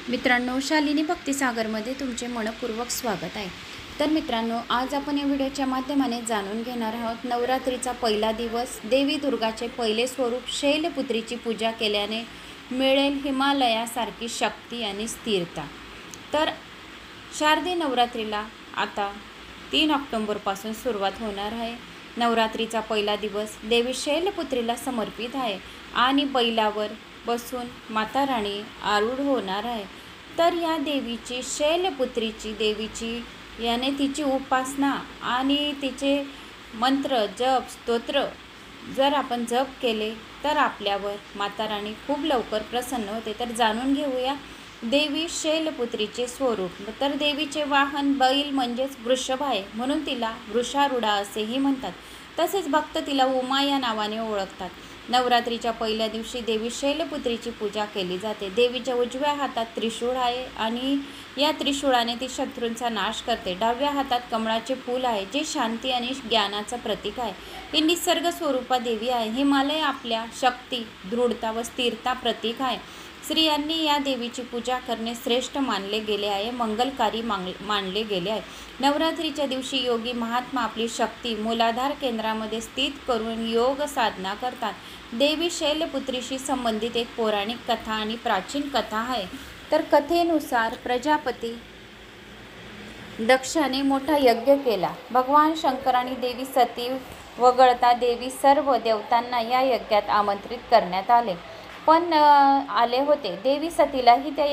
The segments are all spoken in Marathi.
मित्रांनो, शालिनी भक्तिसागरमध्ये तुमचे मनपूर्वक स्वागत आहे। तर मित्रांनो, आज आपण या व्हिडिओच्या माध्यमाने जाणून घेणार आहोत नवरात्रीचा पहिला दिवस, देवी दुर्गाचे पहिले स्वरूप शैलपुत्रीची पूजा केल्याने मिळेल हिमालयासारखी शक्ती आणि स्थिरता। तर शारदीय नवरात्रीला आता 3 ऑक्टोबरपासून सुरुवात होणार आहे। नवरात्रीचा पहिला दिवस देवी शैलपुत्रीला समर्पित आहे आणि बैलावर बसून माता राणी आरूढ होणार आहे। तर या देवीची शैलपुत्रीची देवीची याने तिची उपासना आणि तिचे मंत्र जप स्तोत्र जर आपण जप केले तर आपल्यावर माता राणी खूप लवकर प्रसन्न होते। तर जाणून घेऊया देवी शैलपुत्रीचे स्वरूप। तर देवीचे वाहन बैल म्हणजेच वृषभ आहे, म्हणून तिला वृषारूढा असेही म्हणतात। तसेच भक्त तिला उमा या नावाने ओळखतात। नवरात्रीच्या पहिल्या दिवशी देवी शैलपुत्रीची पूजा केली जाते। देवीच्या उजव्या हातात त्रिशूळ आहे आणि या त्रिशूळाने ती शत्रूंचा नाश करते। डाव्या हातात कमळाचे फूल आहे, जे शांती आणि ज्ञानाचं प्रतीक आहे। ही निसर्ग स्वरूपा देवी आहे। हिमालय आपल्या शक्ती, दृढता व स्थिरता प्रतीक आहे। स्त्रियांनी या देवीची पूजा करणे श्रेष्ठ मानले गेले आहे, मंगलकारी मानले गेले आहे। नवरात्रीच्या दिवशी योगी महात्मा आपली शक्ती मूलाधार केंद्रामध्ये स्थित करून योग साधना करतात। देवी शैलपुत्रीशी संबंधित एक पौराणिक कथा आणि प्राचीन कथा आहे। तर कथेनुसार प्रजापती दक्षाने मोठा यज्ञ केला। भगवान शंकराने देवी सती वगळता देवी सर्व देवतांना या यज्ञात आमंत्रित करण्यात आले होते। देवी सतीलाही त्या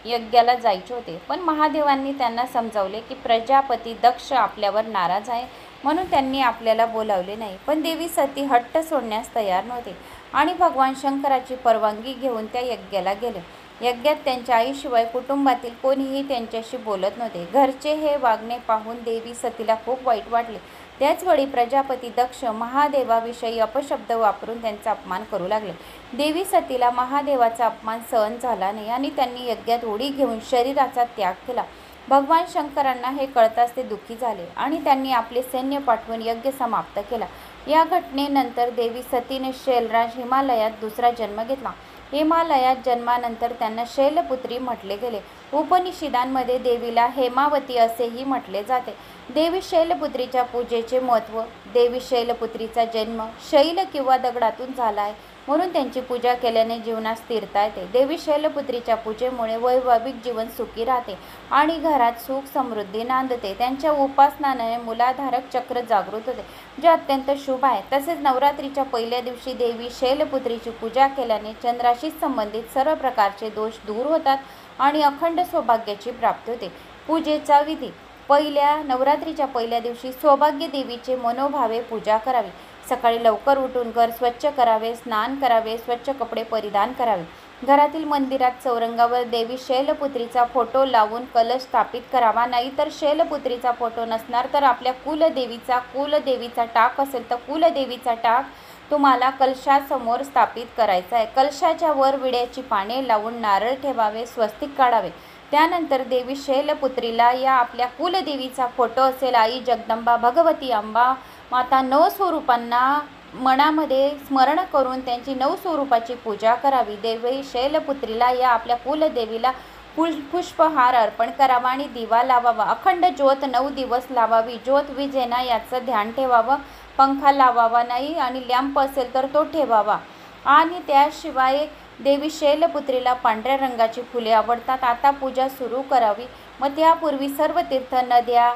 यज्ञाला जायचे होते, पण महादेवांनी त्यांना समजावले की प्रजापती दक्ष आपल्यावर नाराज आहे, म्हणून त्यांनी आपल्याला बोलावले नाही। पण देवी सती हट्ट सोडण्यास तयार नव्हते आणि भगवान शंकराची परवानगी घेऊन त्या यज्ञाला गेले। यज्ञात त्यांच्या आईशिवाय कुटुंबातील कोणीही त्यांच्याशी बोलत नव्हते। घरचे हे वागणे पाहून देवी सतीला खूप वाईट वाटले। त्याचवेळी प्रजापती दक्ष महादेवाविषयी अपशब्द वापरून त्यांचा अपमान करू लागले। देवी सतीला महादेवाचा अपमान सहन झाला नाही आणि त्यांनी यज्ञात उडी घेऊन शरीराचा त्याग केला। भगवान शंकरांना हे कळताच ते दुःखी झाले आणि त्यांनी आपले सैन्य पाठवून यज्ञ समाप्त केला। या घटनेनंतर देवी सतीने शैलराज हिमालयात दुसरा जन्म घेतला। हिमालयात जन्मानंतर त्यांना शैलपुत्री म्हटले गेले। उपनिषदांमध्ये देवीला हेमावती असेही म्हटले जाते। देवी शैलपुत्रीच्या पूजेचे महत्त्व। देवी शैलपुत्रीचा जन्म शैल किंवा दगडातून झाला आहे, म्हणून त्यांची पूजा केल्याने जीवनात स्थिरता येते। देवी शैलपुत्रीच्या पूजेमुळे वैवाहिक जीवन सुखी राहते आणि घरात सुख समृद्धी नांदते। त्यांच्या उपासनाने मूलाधारक चक्र जागृत होते, जे अत्यंत शुभ आहे। तसेच नवरात्रीच्या पहिल्या दिवशी देवी शैलपुत्रीची पूजा केल्याने चंद्राशी संबंधित सर्व प्रकारचे दोष दूर होतात आणि अखंड सौभाग्याची प्राप्ती होते। पूजेचा विधी। नवरात्रीच्या पहिल्या दिवशी सौभाग्य देवीचे मनोभावे पूजा करावी। सकाळी लवकर उठून घर स्वच्छ करावे, स्नान करावे, स्वच्छ कपडे परिधान करावे। घरातील मंदिरात चौरंगावर देवी शैलपुत्रीचा फोटो लावून कलश स्थापित करावा। नाहीतर शैलपुत्रीचा फोटो नसणार तर आपल्या कुलदेवीचा टाक असेल तर कुलदेवीचा टाक तुम्हाला कलशासमोर स्थापित करायचा आहे। कलशाच्या वर विड्याची पाने लावून नारळ ठेवावे, स्वस्तिक काढावे। त्यानंतर देवी शैलपुत्रीला या आपल्या कुलदेवीचा फोटो असेल आई जगदंबा, भगवती अंबा, माता 9 स्वरूपांना मनामध्ये स्मरण करून त्यांची 9 स्वरूपाची पूजा करावी। देवी शैलपुत्रीला या आपल्या कुलदेवीला पुष्पहार अर्पण करावा आणि दिवा लावावा। अखंड ज्योत 9 दिवस लावावी। ज्योत विझेना याचं ध्यान ठेवावं। पंखा लावावा नाही आणि लॅम्प असेल तर तो ठेवावा। आणि त्याशिवाय देवी शैलपुत्रीला पांढऱ्या रंगाची फुले आवडतात। आता पूजा सुरू करावी। मग त्यापूर्वी सर्व तीर्थ नद्या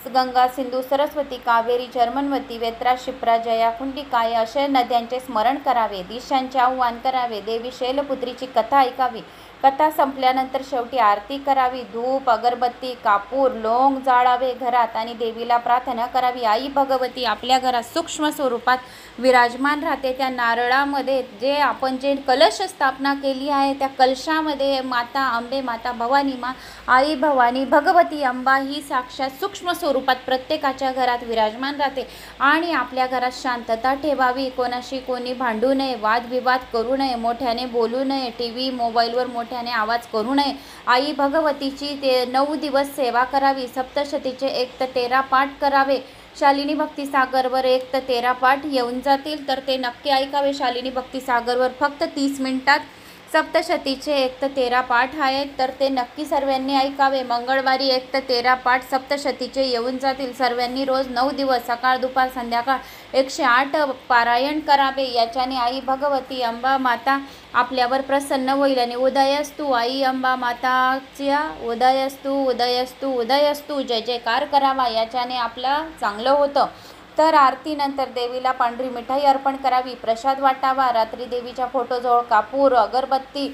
गंगा, सिंधू, सरस्वती, कावेरी, जर्मनवती, वेत्रा, शिप्रा, जया, कुंडिकाय अशा नद्यांचे स्मरण करावे। दिशांचे आवाहन करावे। देवी शैलपुत्रीची कथा ऐकावी। कथा संपल्यानंतर शेवटी आरती करावी। धूप, अगरबत्ती, कापूर, लोंग जाळावे घरात आणि देवीला प्रार्थना करावी। आई भगवती आपल्या घरात सूक्ष्म स्वरूपात विराजमान राहते। त्या नारळामध्ये आपण जे कलश स्थापना केली आहे त्या कलशामध्ये माता अंबे, माता भवानी, आई भवानी, भगवती अंबा ही साक्षात सूक्ष्म स्वरूपात प्रत्येकाच्या घरात विराजमान राहते आणि आपल्या घरात शांतता ठेवावी। कोणाशी कोणी भांडू नये, वादविवाद करू नये, मोठ्याने बोलू नये, टीव्ही मोबाईलवर मोठ्याने आवाज करू नये। आई भगवतीची 9 दिवस सेवा करावी। सप्तशतीचे 1 ते 13 पाठ करावे। शालिनी भक्तिसागरवर 1 ते 13 पाठ येऊन जातील तर ते नक्की ऐकावे। शालिनी भक्तिसागरवर फक्त 30 मिनिटात सप्तशतीचे 1 ते 13 पाठ आहेत, तर ते नक्की सर्वांनी ऐकावे. मंगळवारी 1 ते 13 पाठ सप्तशतीचे येऊन जातील. सर्वांनी रोज 9 दिवस सकाळ दुपार संध्याकाळ 108 पारायण करावे. याच्याने आई भगवती अंबा माता आपल्यावर प्रसन्न होईल. आणि उदयस्तु आई अंबा माताच्या उदयस्तु उदयस्तु उदयस्तु जय जयकार करावा. याच्याने आपलं चांगलं होतं. तर आरतीनंतर देवीला पांढरी मिठाई अर्पण करावी, प्रसाद वाटावा. रात्री देवीच्या फोटोजवळ कापूर अगरबत्ती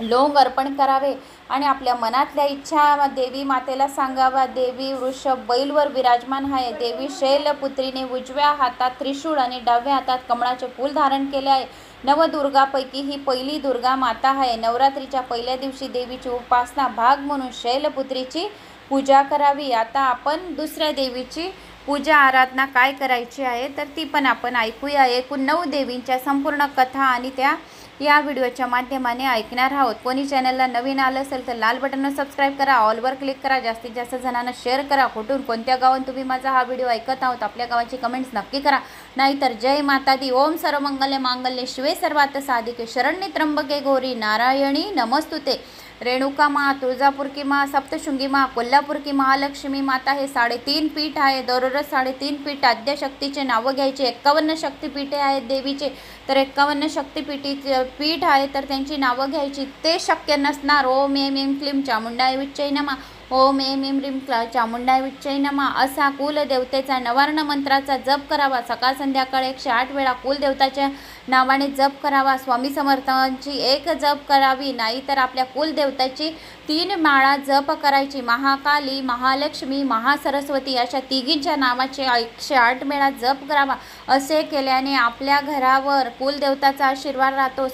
लोंग अर्पण करावे आणि आपल्या मनातल्या इच्छा देवी मातेला सांगावा. देवी वृषभ बैलवर विराजमान आहे. देवी शैलपुत्रीने उजव्या हातात त्रिशूळ आणि डाव्या हातात कमळाचे फूल धारण केले आहे. नवदुर्गापैकी ही पहिली दुर्गा माता आहे. नवरात्रीच्या पहिल्या दिवशी देवीची उपासना भाग म्हणून शैलपुत्रीची पूजा करावी. आता आपण दुसऱ्या देवीची पूजा आराधना काय करायची आहे तर ती पण आपण ऐकूया. एकूण 9 देवींच्या संपूर्ण कथा आणि त्या या व्हिडिओच्या माध्यमाने ऐकणार आहोत. कोणी चॅनलला नवीन आलं असेल तर लाल बटनवर सबस्क्राईब करा, ऑलवर क्लिक करा, जास्तीत जास्त जणांना शेअर करा. कुठून कोणत्या गावात तुम्ही माझा हा व्हिडिओ ऐकत आहोत आपल्या गावाची कमेंट्स नक्की करा. नाहीतर जय माता दी. ओम सर्वमंगल मांगल्ये शिवे सर्वार्थ साधिके शरण्ये त्र्यंबके गौरी नारायणी नमस्तुते. रेणुका माँ, तुळजापूर की माँ, सप्तशृंगी माँ, कोल्हापूर की महालक्ष्मी माता हे 3.5 पीठ आहे. दररोज 3.5 पीठ आद्यशक्तीचे नावं घ्यायचे. 51 शक्तिपीठे आहेत देवीचे, तर 51 पीठ आहे तर त्यांची नावं घ्यायची. ते शक्य नसणार ओम ऐं ऐं क्लीं चामुंडाय विच्चै नमः, ओम ऐं ऐं ह्रीं चामुंडाय विच्चै नमः असा कुलदेवतेचा नवार्ण मंत्राचा जप करावा. सकाळ संध्याकाळ 108 वेळा कुलदेवताच्या नावाने जप करावा. स्वामी समर्थांची 1 जप करावी. नाहीतर आपल्या कुलदेवताची 3 माळा जप करायची. महाकाली, महालक्ष्मी, महासरस्वती अशा तिघींच्या नावाचे 108 वेळा जप करावा. असे केल्याने आपल्या घरावर कुलदेवताचा आशीर्वाद राहतो.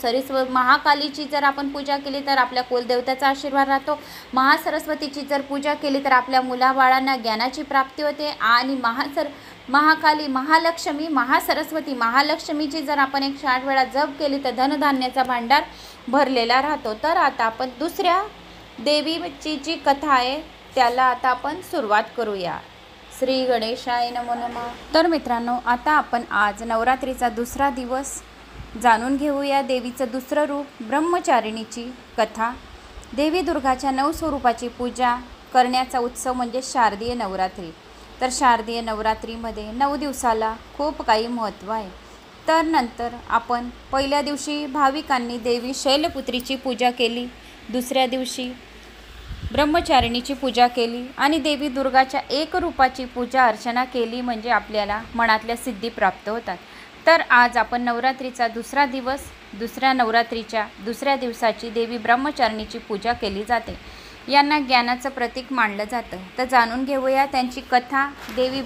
महाकालीची जर आपण पूजा केली तर आपल्या कुलदेवताचा आशीर्वाद राहतो. महासरस्वतीची जर पूजा केली तर आपल्या मुलाबाळांना ज्ञानाची प्राप्ती होते. आणि महाकाली, महालक्ष्मी, महासरस्वती, महालक्ष्मीची जर आपण 108 वेळा जप केली तर धनधान्याचा भांडार भरलेला राहतो. तर आता आपण दुसऱ्या देवीची जी कथा आहे त्याला आता आपण सुरुवात करूया. श्री गणेशाय नमो नमः. तर मित्रांनो, आता आपण आज नवरात्रीचा दुसरा दिवस जाणून घेऊया. देवीचं दुसरं रूप ब्रह्मचारिणीची कथा. देवी दुर्गाच्या 9 स्वरूपाची पूजा करण्याचा उत्सव म्हणजे शारदीय नवरात्री. तर शारदीय नवरात्रीमध्ये 9 दिवसाला खूप काही महत्त्व आहे. तर नंतर आपण पहिल्या दिवशी भाविकांनी देवी शैलपुत्रीची पूजा केली, दुसऱ्या दिवशी ब्रह्मचारिणीची पूजा केली आणि देवी दुर्गाच्या 1 रूपाची पूजा अर्चना केली, म्हणजे आपल्याला मनातल्या सिद्धी प्राप्त होतात. तर आज आपण नवरात्रीचा दुसरा दिवस, दुसऱ्या नवरात्रीच्या दुसऱ्या दिवसाची देवी ब्रह्मचारिणीची पूजा केली जाते. यांना ज्ञानाचं प्रतीक मानलं जातं. तर जाणून घेऊया त्यांची कथा. देवी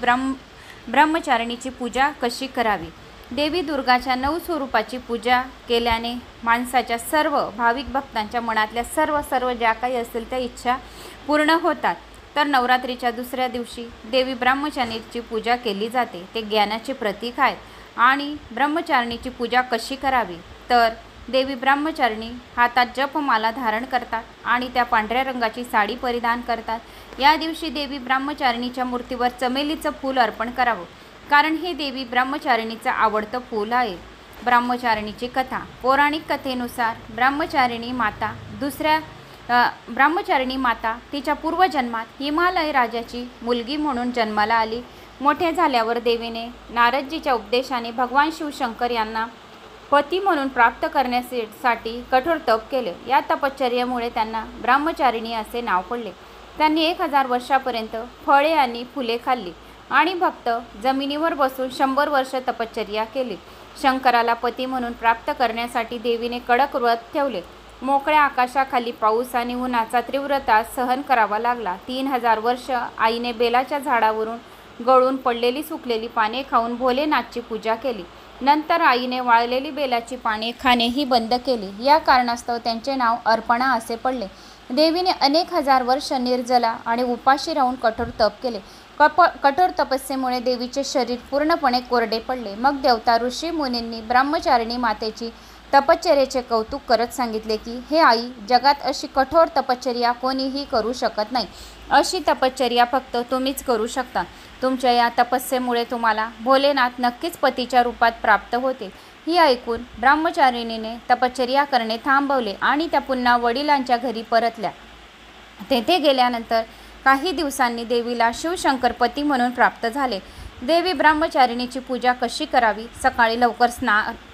ब्रह्मचारिणीची पूजा कशी करावी. देवी दुर्गाच्या 9 स्वरूपाची पूजा केल्याने माणसाच्या सर्व भाविक भक्तांच्या मनातल्या सर्व ज्या काही असतील त्या इच्छा पूर्ण होतात. तर नवरात्रीच्या दुसऱ्या दिवशी देवी ब्रह्मचारिणीची पूजा केली जाते. ते ज्ञानाचे प्रतीक आहेत. आणि ब्रह्मचारिणीची पूजा कशी करावी तर देवी ब्रह्मचारिणी हातात जपमाला धारण करतात आणि त्या पांढऱ्या रंगाची साडी परिधान करतात. या दिवशी देवी ब्रह्मचारिणीच्या मूर्तीवर चमेलीचं फूल अर्पण करावं, कारण हे देवी ब्रह्मचारिणीचं आवडतं फूल आहे. ब्रह्मचारिणीची कथा. पौराणिक कथेनुसार ब्रह्मचारिणी माता तिच्या पूर्वजन्मात हिमालय राजाची मुलगी म्हणून जन्माला आली. मोठे झाल्यावर देवीने नारदजीच्या उपदेशाने भगवान शिवशंकर यांना पती म्हणून प्राप्त करण्यासाठी कठोर तप केले. या तपश्चर्येमुळे त्यांना ब्रह्मचारिणी असे नाव पडले. त्यांनी 1000 वर्षापर्यंत फळे आणि फुले खाल्ली आणि भक्त जमिनीवर बसून 100 वर्ष तपश्चर्या केली. शंकराला पती म्हणून प्राप्त करण्यासाठी देवीने कडक व्रत ठेवले. मोकळ्या आकाशाखाली पाऊस आणि उन्हाचा तीव्र त्रास सहन करावा लागला. 3000 वर्ष आईने बेलाच्या झाडावरून गळून पडलेली सुकलेली पाने खाऊन भोलेनाथची पूजा केली. नंतर आईने वाळलेली बेलाची पाने खाणेही बंद केले. या कारणास्तव त्यांचे नाव अर्पणा असे पडले. देवीने अनेक हजार वर्ष निर्जला आणि उपाशी राहून कठोर तप केले. कठोर तपस्येमुळे देवीचे शरीर पूर्णपणे कोरडे पडले. मग देवता ऋषी मुनींनी ब्रह्मचारिणी मातेची तपश्चर्येचे कौतुक करत सांगितले की हे आई, जगात अशी कठोर तपश्चर्या कोणीही करू शकत नाही. अशी तपश्चर्या फक्त तुम्हीच करू शकता. तुमच्या या तपस्येमुळे तुम्हाला भोलेनाथ नक्कीच पतीच्या रूपात प्राप्त होतील. ही ऐकून ब्रह्मचारिणीने तपश्चर्या करणे थांबवले आणि त्या पुन्हा वडिलांच्या घरी परतल्या. तेथे गेल्यानंतर काही दिवसांनी देवीला शिवशंकर पती म्हणून प्राप्त झाले. देवी ब्रह्मचारिणीची पूजा कशी करावी? सकाळी लवकर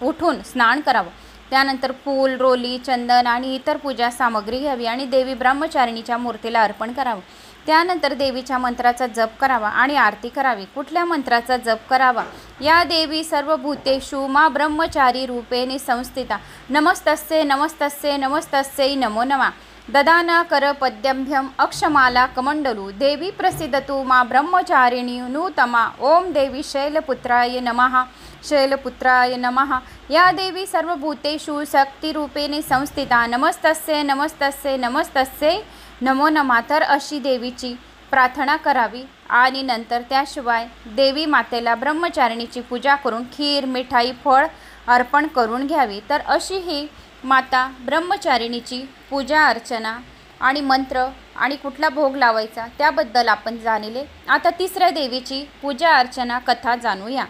उठून स्नान करावं. त्यानंतर फूल, रोली, चंदन आणि इतर पूजा सामग्री घ्यावी आणि देवी ब्रह्मचारिणीच्या मूर्तीला अर्पण करावं. त्यानंतर देवीच्या मंत्राचा जप करावा आणि आरती करावी. कुठल्या मंत्राचा जप करावा? या देवी सर्वभूतेषु मा ब्रह्मचारी रूपेण संस्थिता नमस्तस्यै नमस्तस्यै नमस्तस्यै नमो नमः. ददाना कर पद्यभ्यम अक्षमाला कमंडलू देवी प्रसिद्धतु मा ब्रह्मचारिणी नूतमा. ओम देवी शैलपुत्राय नमः शैलपुत्राय नमः. या देवी सर्वभूतेषु शक्तिरूपेण संस्थिता नमस्तस्यै नमस्तस्यै नमस्तस्यै नमो नमः. तर अशी देवीची प्रार्थना करावी आणि नंतर त्याशिवाय देवी मातेला ब्रह्मचारिणीची पूजा करून खीर, मिठाई, फळ अर्पण करून घ्यावी. तर अशी ही माता ब्रह्मचारिणीची पूजा अर्चना आणि मंत्र आणि कुठला भोग लावायचा त्याबद्दल आपण जाणले. आता तिसऱ्या देवीची पूजा अर्चना कथा जाणूया.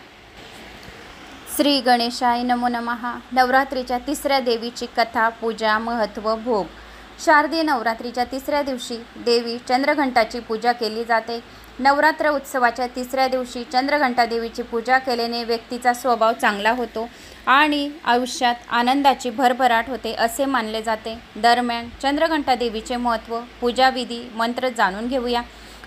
श्री गणेशाय नमो नमः. नवरात्रीच्या तिसऱ्या देवीची कथा, पूजा, महत्त्व, भोग. शारदीय नवरात्रीच्या तिसऱ्या दिवशी देवी चंद्रघंटाची पूजा केली जाते. नवरात्र उत्सवाच्या तिसऱ्या दिवशी चंद्रघंटा देवीची पूजा केल्याने व्यक्तीचा स्वभाव चांगला होतो आणि आयुष्यात आनंदाची भरभराट होते असे मानले जाते. दरम्यान चंद्रघंटा देवीचे महत्त्व, पूजाविधी, मंत्र जाणून घेऊया.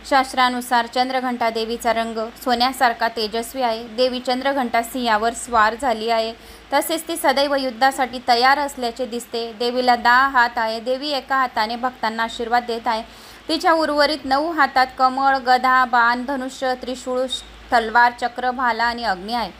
शास्त्रानुसार चंद्रघंटा देवीचा रंग सोन्यासारखा तेजस्वी आहे. देवी चंद्रघंटा सिंहावर स्वार झाली आहे. तसेच ती सदैव युद्धासाठी तयार असल्याचे दिसते. देवीला 10 हात आहे. देवी एका हाताने भक्तांना आशीर्वाद देत आहे. तिच्या उर्वरित 9 हातात कमळ, गदा, बाण, धनुष्य, त्रिशूळ, तलवार, चक्र, भाला आणि अग्नी आहे.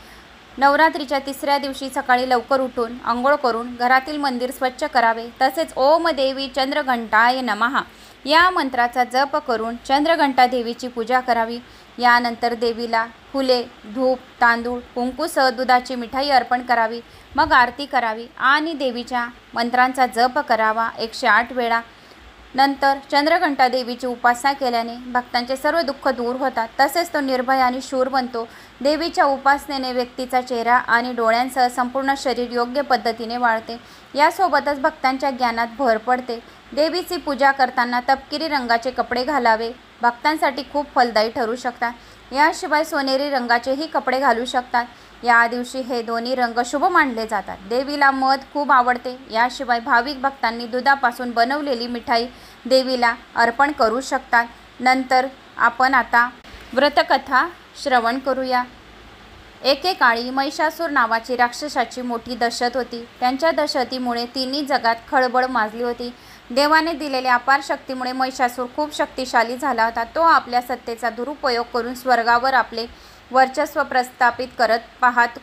नवरात्रीच्या तिसऱ्या दिवशी सकाळी लवकर उठून आंघोळ करून घरातील मंदिर स्वच्छ करावे. तसेच ओम देवी चंद्रघंटाय नमः या मंत्राचा जप करून चंद्रघंटा देवीची पूजा करावी. यानंतर देवीला फुले, धूप, तांदूळ, कुंकूसह दुधाची मिठाई अर्पण करावी. मग आरती करावी आणि देवीच्या मंत्रांचा जप करावा 108 वेळा. नंतर चंद्रघंटा देवीची उपासना केल्याने भक्तांचे सर्व दुःख दूर होतात. तसेच तो निर्भय आणि शूर बनतो. देवीच्या उपासनेने व्यक्तीचा चेहरा आणि डोळ्यांसह संपूर्ण शरीर योग्य पद्धतीने वाढते. यासोबतच भक्तांच्या ज्ञानात भर पडते. देवीची पूजा करताना तपकिरी रंगाचे कपडे घालावे. भक्तांसाठी खूप फलदायी ठरू शकतात. याशिवाय सोनेरी रंगाचेही कपडे घालू शकतात. या दिवशी हे दोन्ही रंग शुभ मानले जातात. देवीला मध खूप आवडते. याशिवाय भाविक भक्तांनी दुधापासून बनवलेली मिठाई देवीला अर्पण करू शकतात. नंतर आपण आता व्रतकथा श्रवण करूया. एकेकाळी महिषासूर नावाची राक्षसाची मोठी दहशत होती. त्यांच्या दहशतीमुळे तिन्ही जगात खळबळ माजली होती. देवाने दिलेल्या अपार शक्तीमुळे महिषासूर खूप शक्तिशाली झाला होता. तो आपल्या सत्तेचा दुरुपयोग करून स्वर्गावर आपले वर्चस्व प्रस्थापित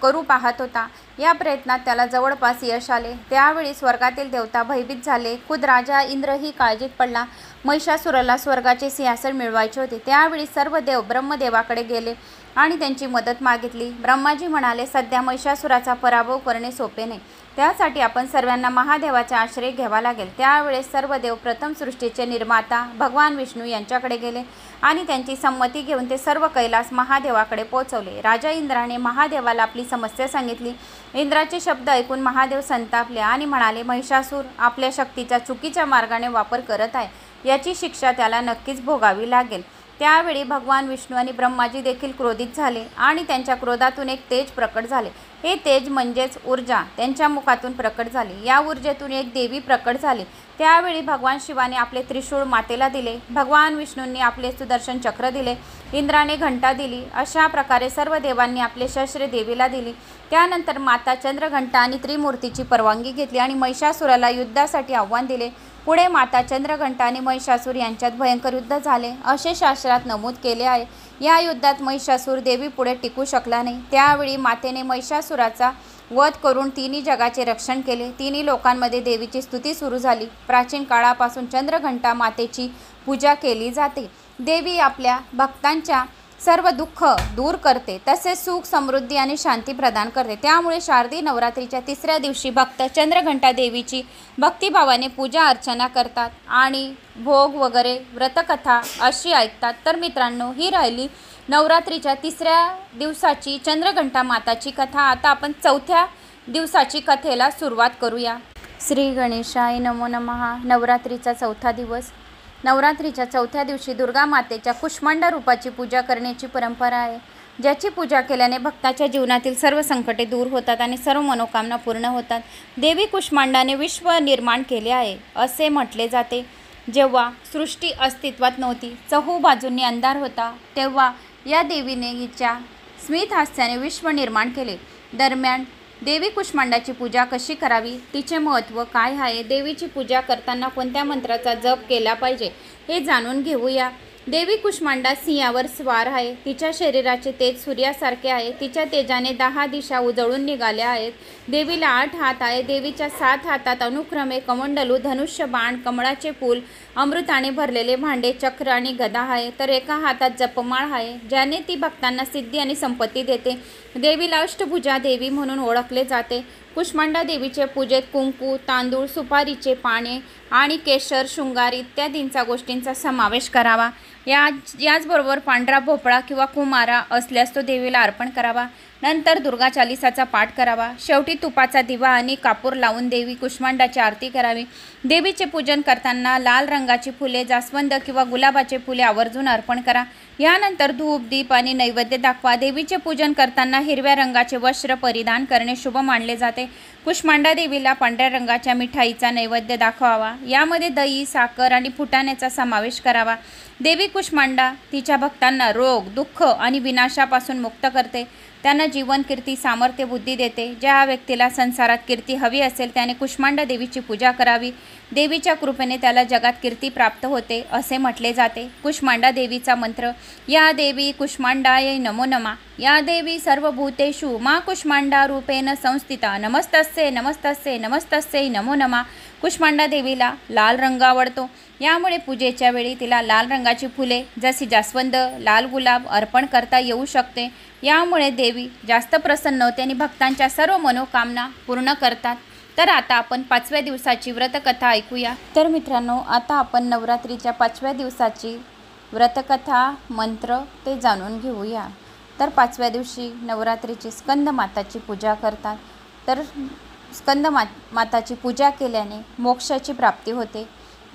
करू पाहत होता. या प्रयत्नात त्याला जवळपास यश आले. त्यावेळी स्वर्गातील देवता भयभीत झाले. खुद राजा इंद्रही काळजीत पडला. महिषासुराला स्वर्गाचे सिंहासन मिळवायचे होते. त्यावेळी सर्व देव ब्रह्मदेवाकडे गेले आणि त्यांची मदत मागितली. ब्रह्माजी म्हणाले, सध्या महिषासुराचा पराभव करणे सोपे नाही. त्यासाठी आपण सर्वांना महादेवाचा आश्रय घ्यावा लागेल. त्यावेळेस सर्व देव प्रथम सृष्टीचे निर्माता भगवान विष्णू यांच्याकडे गेले आणि त्यांची संमती घेऊन ते सर्व कैलास महादेवाकडे पोहोचवले. राजा इंद्राने महादेवाला आपली समस्या सांगितली. इंद्राचे शब्द ऐकून महादेव संतापले आणि म्हणाले, महिषासूर आपल्या शक्तीचा चुकीच्या मार्गाने वापर करत आहे. याची शिक्षा त्याला नक्कीच भोगावी लागेल. त्यावेळी भगवान विष्णू आणि ब्रह्माजी देखील क्रोधित झाले आणि त्यांच्या क्रोधातून एक तेज प्रकट झाले. हे तेज म्हणजेच ऊर्जा त्यांच्या मुखातून प्रकट झाली. या ऊर्जेतून एक देवी प्रकट झाली. त्यावेळी भगवान शिवाने आपले त्रिशूळ मातेला दिले. भगवान विष्णूंनी आपले सुदर्शन चक्र दिले. इंद्राने घंटा दिली. अशा प्रकारे सर्व देवांनी आपले शस्त्रे देवीला दिली. त्यानंतर माता चंद्रघंटा आणि त्रिमूर्तीची परवानगी घेतली आणि महिषासुराला युद्धासाठी आव्हान दिले. पुढे माता चंद्रघंटा आणि महिषासूर यांच्यात भयंकर युद्ध झाले असे शास्त्रात नमूद केले आहे. या युद्धात महिषासूर देवी पुढे टिकू शकला नाही. त्यावेळी मातेने महिषासुराचा वध करून तिन्ही जगाचे रक्षण केले. तिन्ही लोकांमध्ये देवीची स्तुती सुरू झाली. प्राचीन काळापासून चंद्रघंटा मातेची पूजा केली जाते. देवी आपल्या भक्तांच्या सर्व दुःख दूर करते. तसेच सुख, समृद्धी आणि शांती प्रदान करते. त्यामुळे शारदीय नवरात्रीच्या तिसऱ्या दिवशी भक्त चंद्रघंटा देवीची भक्तिभावाने पूजा अर्चना करतात आणि भोग वगैरे व्रतकथा अशी ऐकतात. तर मित्रांनो, ही राहिली नवरात्रीच्या तिसऱ्या दिवसाची चंद्रघंटा माताची कथा. आता आपण चौथ्या दिवसाची कथेला सुरुवात करूया। श्री गणेशाय नमो नमः। नवरात्रीचा चौथा दिवस। नवरात्रीच्या चौथ्या दिवशी दुर्गा मातेच्या कुष्मांडा रूपाची पूजा करण्याची परंपरा आहे, ज्याची पूजा केल्याने भक्ताच्या जीवनातील सर्व संकटे दूर होतात आणि सर्व मनोकामना पूर्ण होतात। देवी कुष्मांडाने विश्व निर्माण केले आहे असे म्हटले जाते। जेव्हा सृष्टी अस्तित्वात नव्हती, चहूबाजूंनी अंधार होता, तेव्हा या देवीने हिच्या स्मित हास्याने विश्व निर्माण केले। दरम्यान देवी कुष्मांडाची पूजा कशी करावी, तिचे महत्त्व काय आहे, देवीची पूजा करताना कोणत्या मंत्राचा जप केला पाहिजे हे जाणून घेऊया। देवी कुष्मांडा सिंहावर स्वार आहे। तिच्या शरीराचे तेज सूर्यासारखे आहे। तिच्या तेजाने 10 दिशा उजळून निघाल्या आहेत। देवीला 8 हात आहे। देवीच्या 7 हातात अनुक्रमे कमंडलू, धनुष्य बाण, कमळाचे फूल, अमृताने भरलेले भांडे, चक्र आणि गदा आहे, तर एका हातात जपमाळ आहे, ज्याने ती भक्तांना सिद्धी आणि संपत्ती देते। देवीला अष्टभुजा देवी म्हणून ओळखले जाते। कुष्मांडा देवीचे पूजेत कुंकू, तांदूळ, सुपारीचे पाने आणि केशर, शृंगार इत्यादींचा गोष्टींचा समावेश करावा। याचबरोबर पांढरा भोपळा किंवा कुमारा असल्यास तो देवीला अर्पण करावा। नंतर दुर्गा चालीसाचा पाठ करावा। शेवटी तुपाचा दिवा आणि कापूर लावून देवी कुष्मांडाची आरती करावी। देवीचे पूजन करताना लाल रंगाची फुले, जास्वंद किंवा गुलाबाचे फुले आवर्जून अर्पण करा। यानंतर धूप, दीप आणि नैवेद्य दाखवा। देवीचे पूजन करताना हिरव्या रंगाचे वस्त्र परिधान करणे शुभ मानले जाते। कुष्मांडा देवीला पांढऱ्या रंगाच्या मिठाईचा नैवेद्य दाखवावा। यामध्ये दही, साखर आणि फुटाण्याचा समावेश करावा। देवी कुष्मांडा तिच्या भक्तांना रोग, दुःख आणि विनाशापासून मुक्त करते। त्यांना जीवन, कीर्ती, सामर्थ्य, बुद्धी देते। ज्या व्यक्तीला संसारात कीर्ती हवी असेल त्याने कुष्मांडा देवीची पूजा करावी। देवीच्या कृपेने त्याला जगात कीर्ती प्राप्त होते असे म्हटले जाते। कुष्मांडा देवीचा मंत्र: या देवी कुष्मांडाय नमो नमः। या देवी सर्वभूतेषु मा कुष्मांडा रूपेण संस्थिता। नमस्तस्यै नमस्तस्यै नमस्तस्यै नमो नमः। कुष्मांडा देवीला लाल रंग आवडतो, यामुळे पूजेच्या वेळी तिला लाल रंगाची फुले जशी जास्वंद, लाल गुलाब अर्पण करता येऊ शकते। यामुळे देवी जास्त प्रसन्न होते आणि भक्तांच्या सर्व मनोकामना पूर्ण करतात। तर आता आपण 5व्या दिवसाची व्रतकथा ऐकूया। तर मित्रांनो, आता आपण नवरात्रीच्या 5व्या दिवसाची व्रतकथा, मंत्र ते जाणून घेऊया। तर 5व्या दिवशी नवरात्रीची स्कंद माताची पूजा करतात। तर स्कंद माताची पूजा केल्याने मोक्षाची प्राप्ती होते।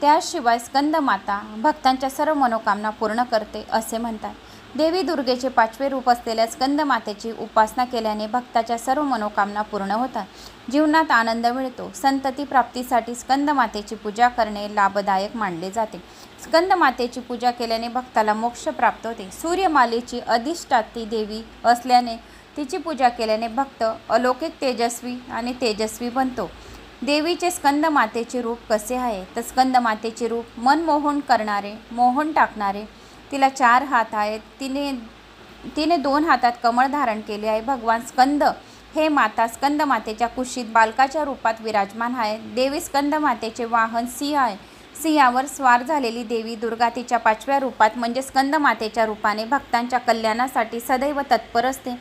त्याशिवाय स्कंद माता भक्तांच्या सर्व मनोकामना पूर्ण करते असे म्हणतात। देवी दुर्गेचे 5वे रूप असलेल्या स्कंद मातेची उपासना केल्याने भक्ताच्या सर्व मनोकामना पूर्ण होतात, जीवनात आनंद मिळतो। संतती प्राप्तीसाठी स्कंद मातेची पूजा करणे लाभदायक मानले जाते। स्कंद मातेची पूजा केल्याने भक्ताला मोक्ष प्राप्त होते। सूर्यमालेची अधिष्ठात्री देवी असल्याने तिची पूजा केल्याने भक्त अलौकिक तेजस्वी बनतो। देवीचे स्कंद मातेचे रूप कसे आहे, तर स्कंद मातेचे रूप मनमोहन करणारे, मोहन टाकणारे। तिला 4 हात आहेत। तिने 2 हातात कमळ धारण केले आहे। भगवान स्कंद हे माता स्कंद मातेच्या कुशीत बालकाच्या रूपात विराजमान आहे। देवी स्कंद मातेचे वाहन सिंह आहे। सिंहावर स्वार झालेली देवी दुर्गा तिच्या 5व्या रूपात म्हणजे स्कंद मातेच्या रूपाने भक्तांच्या कल्याणासाठी सदैव तत्पर असते।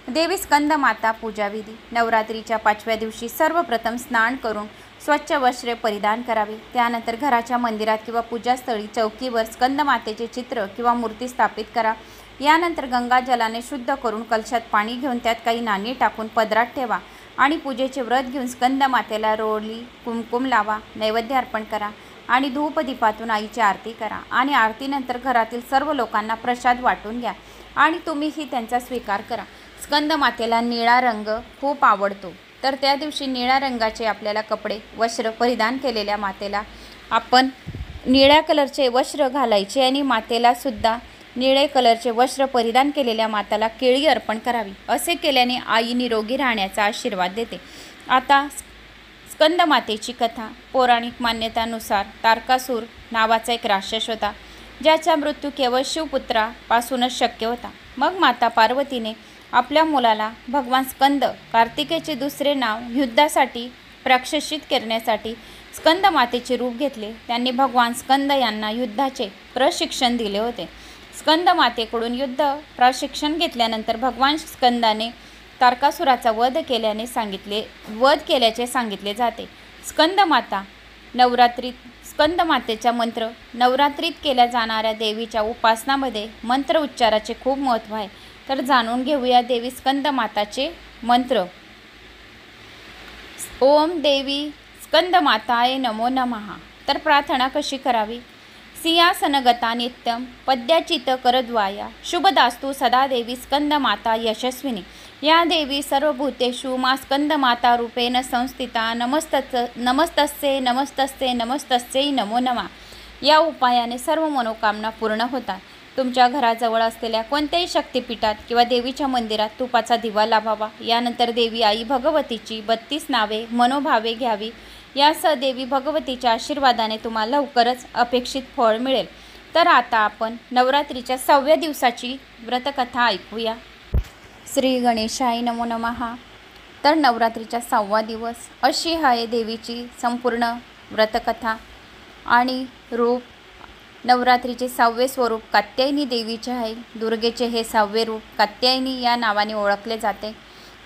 देवी स्कंद माता पूजाविधी: नवरात्रीच्या 5व्या दिवशी सर्वप्रथम स्नान करून स्वच्छ वस्त्रे परिधान करावी। त्यानंतर घराच्या मंदिरात किंवा पूजास्थळी चौकीवर स्कंद मातेचे चित्र किंवा मूर्ती स्थापित करा। यानंतर गंगाजलाने शुद्ध करून कलशात पाणी घेऊन त्यात काही नाणी टाकून पदरात ठेवा आणि पूजेचे व्रत घेऊन स्कंद मातेला रोली कुमकुम लावा, नैवेद्य अर्पण करा आणि धूपदीपातून आईची आरती करा आणि आरतीनंतर घरातील सर्व लोकांना प्रसाद वाटून घ्या आणि तुम्हीही त्यांचा स्वीकार करा। स्कंद मातेला निळा रंग खूप आवडतो, तर त्या दिवशी निळ्या रंगाचे आपल्याला कपडे, वस्त्र परिधान केलेल्या मातेला आपण निळ्या कलरचे वस्त्र घालायचे आणि मातेला सुद्धा निळे कलरचे वस्त्र परिधान केलेल्या माताला केळी अर्पण करावी। असे केल्याने आई निरोगी राहण्याचा आशीर्वाद देते। आता स्कंद मातेची कथा: पौराणिक मान्यतानुसार तारकासूर नावाचा एक राक्षस होता, ज्याचा मृत्यू केवळ शिवपुत्रापासूनच शक्य होता। मग माता पार्वतीने आपल्या मुलाला भगवान स्कंद, कार्तिकेचे दुसरे नाव, युद्धासाठी प्रशिक्षित करण्यासाठी स्कंद मातेचे रूप घेतले। त्यांनी भगवान स्कंद यांना युद्धाचे प्रशिक्षण दिले होते। स्कंद मातेकडून युद्ध प्रशिक्षण घेतल्यानंतर भगवान स्कंदाने तारकासुराचा वध केल्याचे सांगितले जाते। स्कंद मातेचा मंत्र: नवरात्रीत केल्या जाणाऱ्या देवीच्या उपासनामध्ये मंत्र उच्चाराचे खूप महत्त्व आहे। तर जाणून घेऊया देवी स्कंद माताचे मंत्र। ओम देवी स्कंदमाताय नमो नमः। तर प्रार्थना कशी करावी? सिंहासनगता नित्यं पद्याचित करद्वाया शुभदास्तु सदा देवी स्कंदमाता यशस्विनी। या देवी सर्वभूतेषु मा स्कंदमाता रूपेण संस्थिता नमस्तस्ये नमस्तस्ये नमस्तस्यै नमो नमः। या उपायाने सर्व मनोकामना पूर्ण होतात। तुमच्या घराजवळ असलेल्या कोणत्याही शक्तिपीठात किंवा देवीच्या मंदिरात तुपाचा दिवा लावावा। यानंतर देवी आई भगवतीची 32 नावे मनोभावे घ्यावी। यासह देवी भगवतीच्या आशीर्वादाने तुम्हाला लवकरच अपेक्षित फळ मिळेल। तर आता आपण नवरात्रीच्या 6व्या दिवसाची व्रतकथा ऐकूया। श्री गणेशाय नमो नमः। तर नवरात्रीचा 6वा दिवस अशी आहे देवीची संपूर्ण व्रतकथा आणि रूप। नवरात्रीचे 6वे स्वरूप कात्यायनी देवीचे आहे। दुर्गेचे हे 6वे रूप कात्यायनी या नावाने ओळखले जाते।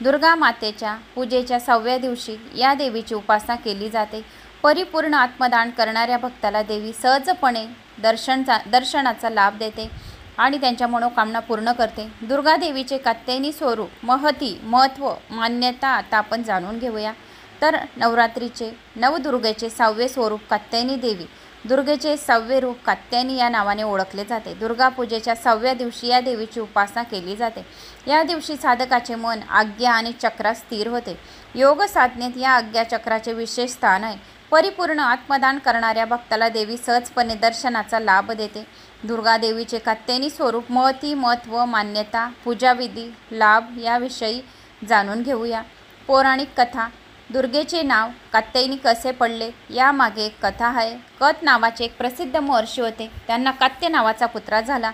दुर्गा मातेच्या पूजेच्या 6व्या दिवशी या देवीची उपासना केली जाते। परिपूर्ण आत्मदान करणाऱ्या भक्ताला देवी सहजपणे दर्शनाचा लाभ देते आणि त्यांच्या मनोकामना पूर्ण करते। दुर्गा देवीचे कात्यायनी स्वरूप महत्त्व मान्यता आता आपण जाणून घेऊया। तर नवरात्रीचे नवदुर्गेचे 6वे स्वरूप कात्यायनी देवी। दुर्गेचे 6वे रूप कात्यायनी या नावाने ओळखले जाते। दुर्गा पूजेच्या 6व्या दिवशी या देवीची उपासना केली जाते। या दिवशी साधकाचे मन आज्ञा आणि चक्रात स्थिर होते। योग साधनेत या आज्ञा चक्राचे विशेष स्थान आहे। परिपूर्ण आत्मदान करणाऱ्या भक्ताला देवी सहजपणे दर्शनाचा लाभ देते। दुर्गा देवीचे कात्यायनी स्वरूप महत्त्व मान्यता पूजाविधी लाभ याविषयी जाणून घेऊया। पौराणिक कथा। दुर्गेचे नाव कात्यायनी कसे पडले यामागे एक कथा आहे। कत नावाचे एक प्रसिद्ध महर्षी होते। त्यांना कात्य नावाचा पुत्र झाला।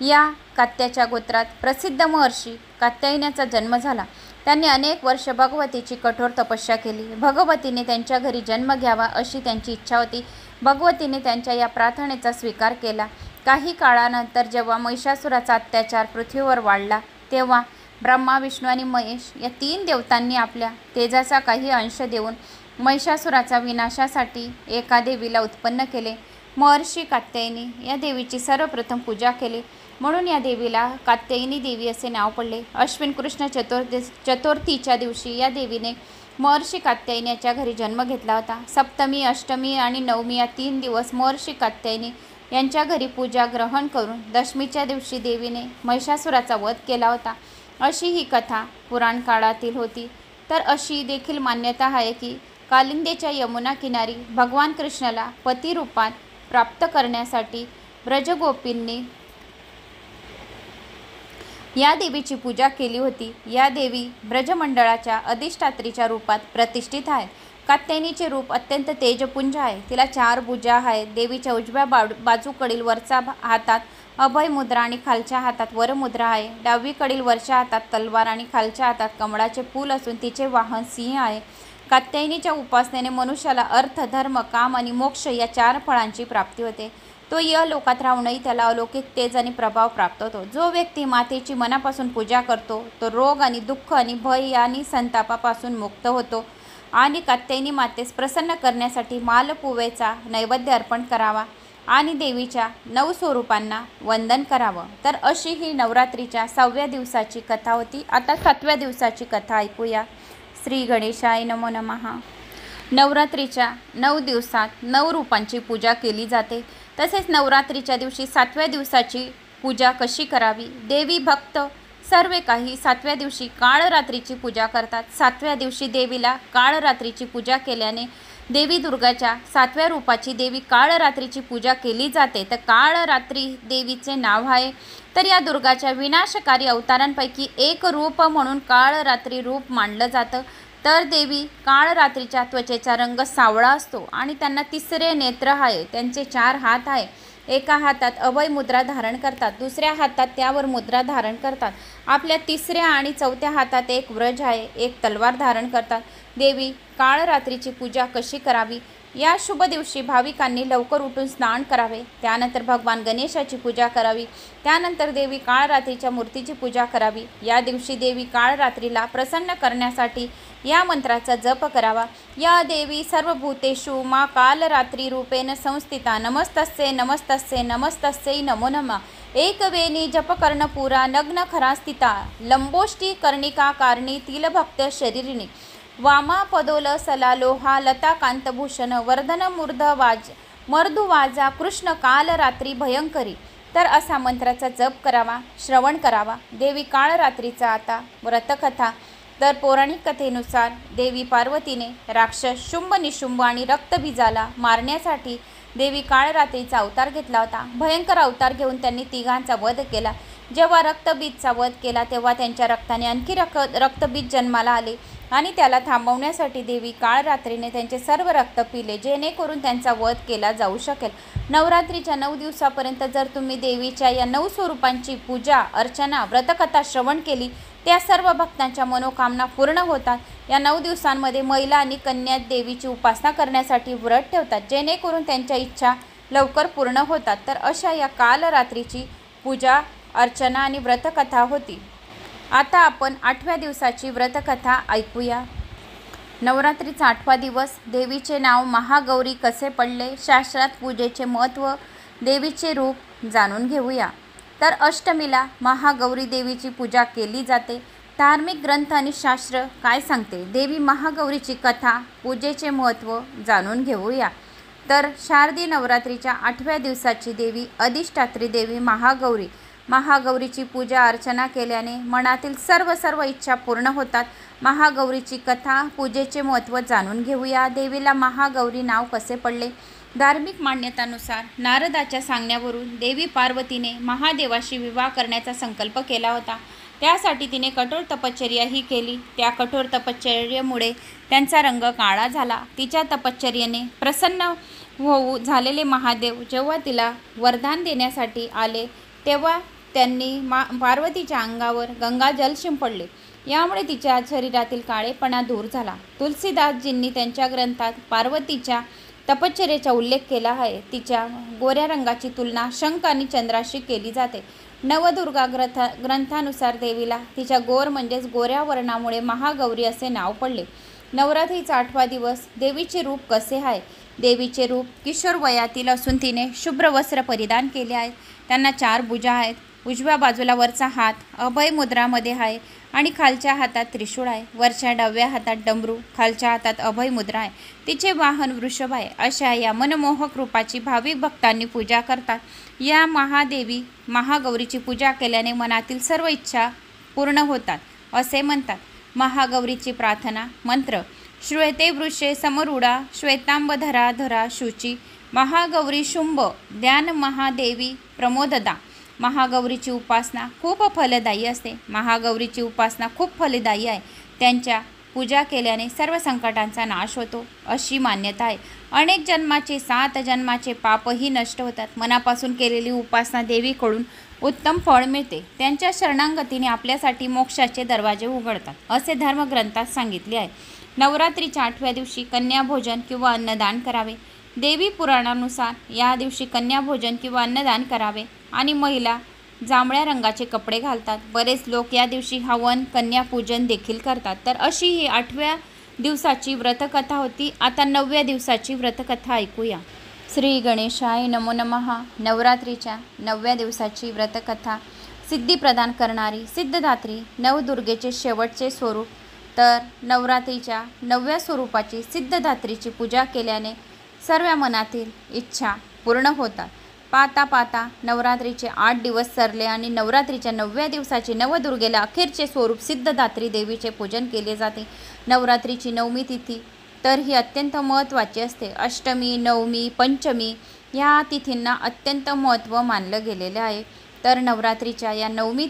या कात्याच्या गोत्रात प्रसिद्ध महर्षी कात्यायनीचा जन्म झाला। त्यांनी अनेक वर्ष भगवतीची कठोर तपस्या केली। भगवतीने त्यांच्या घरी जन्म घ्यावा अशी त्यांची इच्छा होती। भगवतीने त्यांच्या या प्रार्थनेचा स्वीकार केला। काही काळानंतर जेव्हा महिषासुराचा अत्याचार पृथ्वीवर वाढला तेव्हा ब्रह्मा विष्णू आणि महेश या 3 देवतांनी आपल्या तेजाचा काही अंश देऊन महिषासुराचा विनाशासाठी एका देवीला उत्पन्न केले। महर्षी कात्यायनी या देवीची सर्वप्रथम पूजा केली म्हणून या देवीला कात्यायनी देवी असे नाव पडले। अश्विन कृष्ण चतुर्थीच्या दिवशी या देवीने महर्षी कात्यायनी याच्या घरी जन्म घेतला होता। सप्तमी अष्टमी आणि नवमी या 3 दिवस महर्षी कात्यायनी यांच्या घरी पूजा ग्रहण करून दशमीच्या दिवशी देवीने महिषासुराचा वध केला होता अशी ही कथा पुराण काळातील होती। तर अशी देखील मान्यता आहे की कालिंदीच्या यमुना किनारी भगवान कृष्णाला पती रूपात प्राप्त करण्यासाठी ब्रजगोपींनी या देवीची पूजा केली होती। या देवी ब्रजमंडळाच्या अधिष्ठात्रीच्या रूपात प्रतिष्ठित आहेत। कात्यायनीचे रूप अत्यंत तेजपुंज आहे। तिला 4 भुजा आहेत। देवीच्या उजव्या बाजूकडील वरच्या हातात अभय मुद्रा आणि खालच्या हातात वरमुद्रा आहे। डावीकडील वरच्या हातात तलवार आणि खालच्या हातात कमळाचे फूल असून तिचे वाहन सिंह आहे। कात्यायनीच्या उपासनेने मनुष्याला अर्थ धर्म काम आणि मोक्ष या 4 फळांची प्राप्ती होते। तो लोकात राहूनही त्याला अलौकिक तेज आणि प्रभाव प्राप्त होतो। जो व्यक्ती मातेची मनापासून पूजा करतो तो रोग आणि दुःख आणि भय आणि संतापापासून मुक्त होतो। आणि कात्यायनी मातेस प्रसन्न करण्यासाठी मालपुवेचा नैवेद्य अर्पण करावा आणि देवीच्या 9 स्वरूपांना वंदन करावं। तर अशी ही नवरात्रीच्या 6व्या दिवसाची कथा होती। आता 7व्या दिवसाची कथा ऐकूया। श्री गणेशाय नमो नमः। नवरात्रीच्या 9 दिवसात 9 रूपांची पूजा केली जाते। तसेच नवरात्रीच्या दिवशी 7व्या दिवसाची पूजा कशी करावी? देवी भक्त सर्व काही 7व्या दिवशी काळरात्रीची पूजा करतात। 7व्या दिवशी देवीला काळरात्रीची पूजा केल्याने देवी दुर्गाच्या 7व्या रूपाची देवी काळरात्रीची पूजा केली जाते। तर काळरात्री देवीचे नाव आहे। तर या दुर्गाच्या विनाशकारी अवतारांपैकी एक रूप म्हणून काळरात्री रूप मानलं जातं। तर देवी काळरात्रीच्या त्वचेचा रंग सावळा असतो आणि त्यांना 3 नेत्र आहे। त्यांचे 4 हात आहे। एका हातात अभय मुद्रा धारण करतात, दुसऱ्या हातात त्यावर मुद्रा धारण करतात। आपल्या 3ऱ्या आणि 4थ्या हातात एक व्रज आहे, एक तलवार धारण करतात। देवी काळरात्रीची पूजा कशी करावी? या शुभ दिवशी भाविकांनी लवकर उठून स्नान करावे। त्यानंतर भगवान गणेशाची पूजा करावी। त्यानंतर देवी काळरात्रीच्या मूर्तीची पूजा करावी। या दिवशी देवी काळरात्रीला प्रसन्न करण्यासाठी या मंत्राचा जप करावा। या देवी सर्वभूतेषु मा कालरात्री रूपेण संस्थिता नमस्तस्ये नमस्तस्ये नमस्तस्यै नमो नमः। एकवेणी जपकर्णपुरा नग्न खरा स्थिता लंबोष्टी कर्णिका कारणी तिलभक्त शरीरिणी। वामा पदोल सलालोहा लता कांतभूषण वर्धन मर्दुवाजा कृष्ण काल रात्री भयंकरी. तर असा मंत्राचा जप करावा, श्रवण करावा. देवी काळ रात्रीचा आता व्रतकथा. तर पौराणिक कथेनुसार देवी पार्वतीने राक्षस शुंभ निशुंभ आणि रक्तबीजाला मारण्यासाठी देवी काळ रात्रीचा अवतार घेतला होता. भयंकर अवतार घेऊन त्यांनी तिघांचा वध केला. जेव्हा रक्तबीजचा वध केला तेव्हा त्यांच्या रक्ताने आणखी रक्तबीज जन्माला आले आणि त्याला थांबवण्यासाठी देवी काळ रात्रीने त्यांचे सर्व रक्त पिले, जेणेकरून त्यांचा वध केला जाऊ शकेल. नवरात्रीच्या 9 दिवसापर्यंत जर तुम्ही देवीच्या या 9 स्वरूपांची पूजा अर्चना व्रतकथा श्रवण केली, त्या सर्व भक्तांच्या मनोकामना पूर्ण होतात. या 9 दिवसांमध्ये महिला आणि कन्या देवीची उपासना करण्यासाठी व्रत ठेवतात, जेणेकरून त्यांच्या इच्छा लवकर पूर्ण होतात. तर अशा या कालरात्रीची पूजा अर्चना आणि व्रतकथा होती. आता आपण 8व्या दिवसाची व्रतकथा ऐकूया. नवरात्रीचा 8वा दिवस. देवीचे नाव महागौरी कसे पडले, शास्त्रात पूजेचे महत्त्व, देवीचे रूप जाणून घेऊया. तर अष्टमीला महागौरी देवीची पूजा केली जाते. धार्मिक ग्रंथ आणि शास्त्र काय सांगते, देवी महागौरीची कथा, पूजेचे महत्त्व जाणून घेऊया. तर शारदीय नवरात्रीच्या 8व्या दिवसाची देवी अधिष्ठात्री देवी महागौरी. महागौरीची पूजा अर्चना केल्याने मनातील सर्व इच्छा पूर्ण होतात. महागौरीची कथा, पूजेचे महत्त्व जाणून घेऊया. देवीला महागौरी नाव कसे पडले. धार्मिक मान्यतानुसार नारदाच्या सांगण्यावरून देवी पार्वतीने महादेवाशी विवाह करण्याचा संकल्प केला होता. त्यासाठी तिने कठोर तपश्चर्याही केली. त्या कठोर तपश्चर्येमुळे त्यांचा रंग काळा झाला. तिच्या तपश्चर्येने प्रसन्न होऊ झालेले महादेव जेव्हा तिला वरदान देण्यासाठी आले तेव्हा त्यांनी पार्वतीच्या अंगावर गंगाजल शिंपडले. यामुळे तिच्या शरीरातील काळेपणा दूर झाला. तुलसीदासजींनी त्यांच्या ग्रंथात पार्वतीच्या तपश्चर्येचा उल्लेख केला आहे. तिच्या गोऱ्या रंगाची तुलना शंख आणि चंद्राशी केली जाते. नवदुर्गा ग्रंथानुसार देवीला तिच्या गोर म्हणजेच गोऱ्या वर्णामुळे महागौरी असे नाव पडले. नवरात्रीचा 8वा दिवस. देवीचे रूप कसे आहे. देवीचे रूप किशोर वयातील असून तिने शुभ्र वस्त्र परिधान केले आहे. त्यांना 4 भुजा आहेत. उजव्या बाजूला वरचा हात अभय मुद्रामध्ये आहे आणि खालच्या हातात त्रिशूळ आहे. वरच्या डाव्या हातात डमरू, खालच्या हातात अभय मुद्रा आहे. तिचे वाहन वृषभ आहे. अशा या मनमोहक रूपाची भाविक भक्तांनी पूजा करतात. या महादेवी महागौरीची पूजा केल्याने मनातील सर्व इच्छा पूर्ण होतात असे म्हणतात. महागौरीची प्रार्थना मंत्र. श्वेते वृषे समरूढा श्वेतांबधरा धरा शुची महागौरी शुंभ ध्यान महादेवी प्रमोददा. महागौरीची उपासना खूप फलदायी असते. महागौरीची उपासना खूप फलदायी आहे. त्यांच्या पूजा केल्याने सर्व संकटांचा नाश होतो अशी मान्यता आहे. अनेक जन्माचे 7 जन्माचे पापही नष्ट होतात. मनापासून केलेली उपासना देवीकडून उत्तम फळ मिळते. त्यांच्या शरणागतीने आपल्यासाठी मोक्षाचे दरवाजे उघडतात असे धर्मग्रंथात सांगितले आहे. नवरात्रीच्या 8व्या दिवशी कन्याभोजन किंवा अन्नदान करावे. देवी पुराणानुसार या दिवशी कन्याभोजन किंवा अन्नदान करावे आणि महिला जांभळ्या रंगाचे कपडे घालतात. बरेच लोक या दिवशी हवन कन्यापूजन देखील करतात. तर अशी ही 8व्या दिवसाची व्रतकथा होती. आता 9व्या दिवसाची व्रतकथा ऐकूया. श्री गणेशाय नमो नमः. नवरात्रीच्या 9व्या दिवसाची व्रतकथा. सिद्धी प्रदान करणारी सिद्धदात्री नवदुर्गेचे शेवटचे स्वरूप. तर नवरात्रीच्या 9व्या स्वरूपाची सिद्धदात्रीची पूजा केल्याने सर्व मनातील इच्छा पूर्ण होतात. पाहता पाहता नवरात्रीचे 8 दिवस सरले आणि नवरात्रीच्या 9व्या दिवसाची नवदुर्गेला अखेरचे स्वरूप सिद्धदात्री देवीचे पूजन केले जाते. नवरात्रीची 9वी तिथी तर ही अत्यंत महत्त्वाची असते. अष्टमी, नवमी, पंचमी या तिथींना अत्यंत महत्त्व मानलं गेलेलं आहे. तर नवरात्रीच्या या 9वी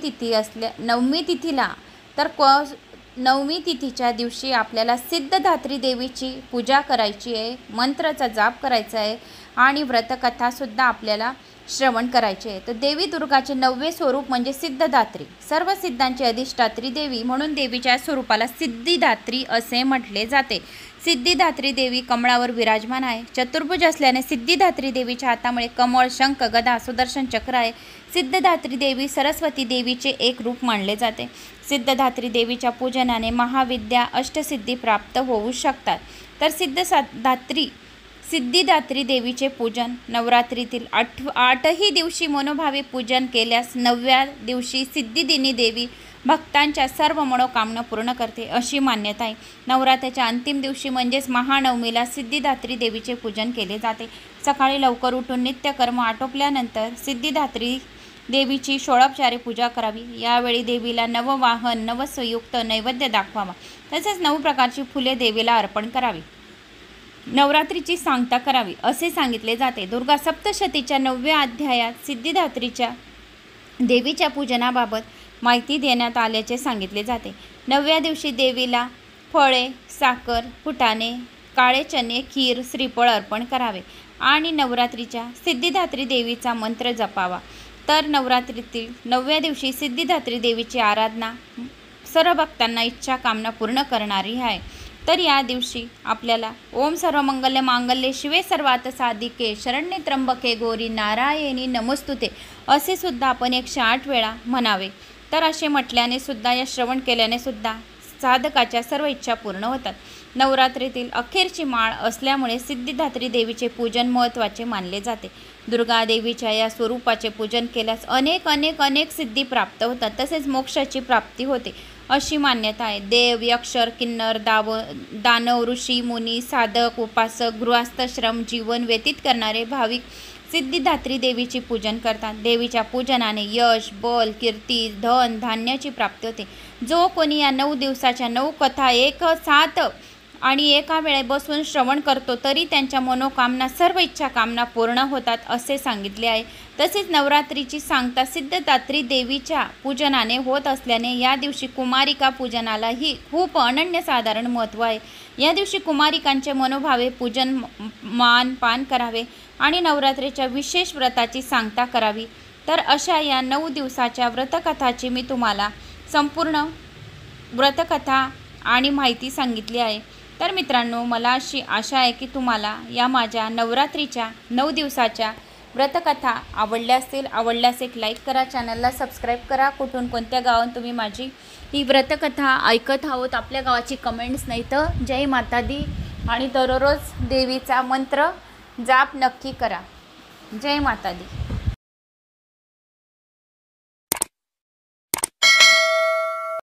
तिथीला तर 9वी तिथीच्या दिवशी आपल्याला सिद्धदात्री देवीची पूजा करायची आहे, मंत्राचा जाप करायचा आहे आणि व्रतकथासुद्धा आपल्याला श्रवण करायचे आहे. तर देवी दुर्गाचे 9वे स्वरूप म्हणजे सिद्धदात्री, सर्व सिद्धांची अधिष्ठात्री देवी म्हणून देवीच्या स्वरूपाला सिद्धिदात्री असे म्हटले जाते. सिद्धिदात्री देवी कमळावर विराजमान आहे. चतुर्भुज असल्याने सिद्धिदात्री देवीच्या हातामध्ये कमळ, शंख, गदा, सुदर्शन चक्र आहे. सिद्धदात्री देवी सरस्वती देवीचे एक रूप मानले जाते. सिद्धदात्री देवीच्या पूजनाने महाविद्या अष्टसिद्धी प्राप्त होऊ शकतात. तर सिद्धिदात्री देवीचे पूजन नवरात्रीतील 8ही दिवशी मनोभावे पूजन केल्यास 9व्या दिवशी सिद्धिदिनी देवी भक्तांच्या सर्व मनोकामना पूर्ण करते अशी मान्यता आहे. नवरात्राच्या अंतिम दिवशी म्हणजेच महानवमीला सिद्धिदात्री देवीचे पूजन केले जाते. सकाळी लवकर उठून नित्यकर्म आटोपल्यानंतर सिद्धिदात्री देवीची षोडोपचारे पूजा करावी. यावेळी देवीला नववाहन नवसयुक्त नैवेद्य दाखवावा. तसेच 9 प्रकारची फुले देवीला अर्पण करावी. नवरात्रीची सांगता करावी असे सांगितले जाते. दुर्गा सप्तशतीच्या 9व्या अध्यायात सिद्धिदात्रीच्या देवीच्या पूजनाबाबत माहिती देण्यात आल्याचे सांगितले जाते. 9व्या दिवशी देवीला फळे, साखर, फुटाणे, काळे चणे, खीर, श्रीफळ अर्पण करावे आणि नवरात्रीच्या सिद्धिदात्री देवीचा मंत्र जपावा. तर नवरात्रीतील 9व्या दिवशी सिद्धिदात्री देवीची आराधना सर्व भक्तांना इच्छा कामना पूर्ण करणारी आहे. तर या दिवशी आपल्याला ओम सर्वमंगल्य मांगल्ये शिवे सर्वार्थ साधिके शरण्ये त्र्यंबके गौरी नारायणी नमोस्तुते असे सुद्धा आपण 108 वेळा म्हणावे. तर असे म्हटल्याने सुद्धा या श्रवण केल्याने सुद्धा साधकाच्या सर्व इच्छा पूर्ण होतात. नवरात्रीतील अखेरची माळ असल्यामुळे सिद्धिदात्री देवीचे पूजन महत्त्वाचे मानले जाते. दुर्गा देवीच्या या स्वरूपाचे पूजन केल्यास अनेक सिद्धी प्राप्त होतात. तसेच मोक्षाची प्राप्ती होते अशी मान्यता आहे. देव, यक्ष, किन्नर, दानव, ऋषी, मुनी, साधक, उपासक, गृहस्थाश्रम जीवन व्यतीत करणारे भाविक सिद्धिदात्री देवीचे पूजन करतात. देवीच्या पूजनाने यश, बल, कीर्ती, धन, धान्याची प्राप्ती होते. जो कोणी या 9 दिवसाच्या 9 कथा एक साथ आणि एका वेळे बसून श्रवण करतो तरी त्यांच्या मनोकामना सर्व इच्छा कामना पूर्ण होतात असे सांगितले आहे. तसेच नवरात्रीची सांगता सिद्धिदात्री देवीच्या पूजनाने होत असल्याने या दिवशी कुमारिका पूजनालाही खूप अनन्यसाधारण महत्त्व आहे. या दिवशी कुमारिकांचे मनोभावे पूजन मान पान करावे आणि नवरात्रीच्या विशेष व्रताची सांगता करावी. तर अशा या 9 दिवसाच्या व्रतकथाची मी तुम्हाला संपूर्ण व्रतकथा आणि माहिती सांगितली आहे. तर मित्रांनो, मला अशी आशा आहे की तुम्हाला या माझ्या नवरात्रीच्या 9 दिवसाच्या व्रतकथा आवडल्या असतील. आवडल्यास एक लाईक करा, चॅनलला सबस्क्राईब करा. कुठून कोणत्या गावात तुम्ही माझी ही व्रतकथा ऐकत आहोत आपल्या गावाची कमेंट्स नाही तर जय माता दी आणि दररोज देवीचा मंत्र जाप नक्की करा. जय माता दी.